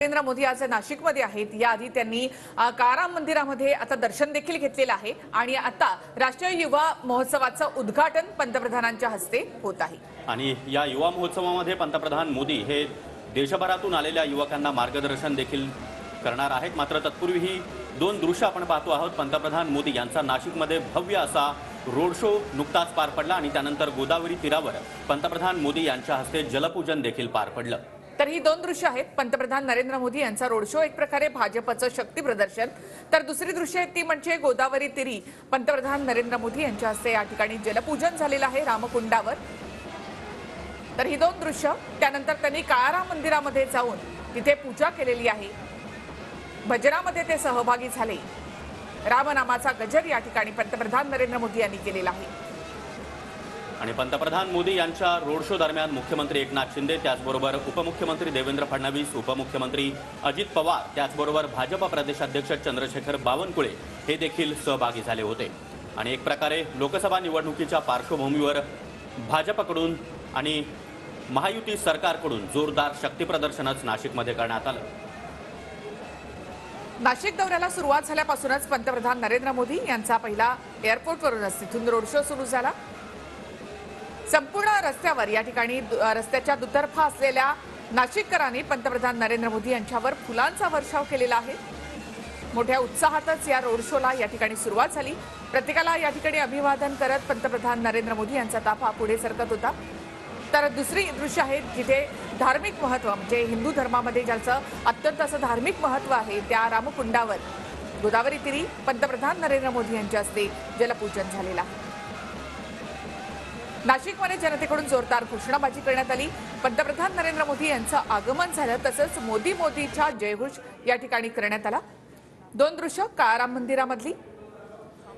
नरेंद्र मोदी आज नाशिकमध्ये आहेत। याआधी त्यांनी काराम मंदिरामध्ये आता दर्शन देखील घेतलेलं आहे आणि आता राष्ट्रीय युवा महोत्सवाचं उद्घाटन पंतप्रधानांच्या हस्ते होत आहे। आणि या युवा महोत्सवामध्ये पंतप्रधान मोदी हे देशभरातून आलेल्या युवकांना मार्गदर्शन देखील करणार आहेत। मात्र तत्पूर्वी ही दोन दृश्य आपण पाहतो आहोत। पंतप्रधान मोदी यांचा नाशिकमध्ये भव्य असा रोड शो नुकताच पार पडला आणि त्यानंतर गोदावरी तीरावर पंतप्रधान मोदी यांच्या हस्ते जलपूजन देखील पार पडलं। तर ही दोन दृश्य आहेत। पंतप्रधान नरेंद्र मोदी यांचा रोड शो, एक प्रकारे भाजपचं शक्ती प्रदर्शन। तर दुसरी दृश्य आहेत ती म्हणजे गोदावरी तीरी पंतप्रधान नरेंद्र मोदी यांच्या हस्ते या ठिकाणी जलपूजन झालेलं आहे रामकुंडावर। तर ही दोन दृश्य, त्यानंतर त्यांनी काळाराम मंदिरामध्ये जाऊन तिथे पूजा केलेली आहे। भजनामध्ये ते सहभागी झाले। रामनामाचा गजर या ठिकाणी पंतप्रधान नरेंद्र मोदी यांनी केलेला आहे। आणि पंतप्रधान मोदी यांच्या रोड शो दरम्यान मुख्यमंत्री एकनाथ शिंदे, त्याचबरोबर उपमुख्यमंत्री देवेंद्र फडणवीस, उपमुख्यमंत्री अजित पवार, त्याचबरोबर भाजप प्रदेशाध्यक्ष चंद्रशेखर बावनकुळे हे देखील सहभागी झाले होते। आणि एक प्रकारे लोकसभा निवडणुकीच्या पार्श्वभूमीवर भाजपकडून आणि महायुती सरकारकडून जोरदार शक्ती प्रदर्शनच नाशिकमध्ये करण्यात आलं। नाशिक दौऱ्याला सुरुवात झाल्यापासूनच पंतप्रधान नरेंद्र मोदी यांचा पहिला एअरपोर्टवरूनच तिथून रोड शो सुरू झाला। संपूर्ण रस्त्यावर या ठिकाणी रस्त्याच्या दुतर्फा असलेल्या नाशिककरांनी पंतप्रधान नरेंद्र मोदी यांच्यावर फुलांचा वर्षाव केलेला आहे। मोठ्या उत्साहातच या रोड शोला या ठिकाणी सुरुवात झाली। प्रत्येकाला या ठिकाणी अभिवादन करत पंतप्रधान नरेंद्र मोदी यांचा ताफा पुढे सरकत होता। तर दुसरी दृश्य आहे जिथे धार्मिक महत्त्व म्हणजे हिंदू धर्मामध्ये ज्याचं अत्यंत असं धार्मिक महत्त्व आहे त्या रामकुंडावर गोदावरी तीरी पंतप्रधान नरेंद्र मोदी यांच्या हस्ते जलपूजन झालेलं आहे। नाशिकमध्ये जनतेकडून जोरदार घोषणाबाजी करण्यात आली। पंतप्रधान नरेंद्र मोदी यांचं आगमन झालं, तसंच मोदी मोदीच्या जयघोष या ठिकाणी करण्यात आला। दोन दृश्य काळाराम मंदिरामधली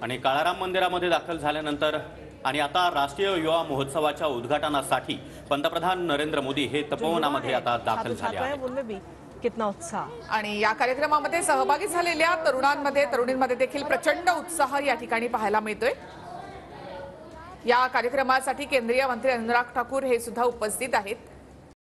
आणि काळाराम मंदिरामध्ये दाखल झाल्यानंतर आणि आता राष्ट्रीय युवा महोत्सवाच्या उद्घाटनासाठी पंतप्रधान नरेंद्र मोदी हे तपोवनामध्ये आता दाखल झाले आहेत। कितना उत्साह आणि या कार्यक्रमामध्ये सहभागी झालेल्या तरुणींमध्ये देखील प्रचंड उत्साह या ठिकाणी पाहायला मिळतोय। या कार्यक्रमासाठी केंद्रीय मंत्री अनुराग ठाकूर हे सुद्धा उपस्थित आहेत।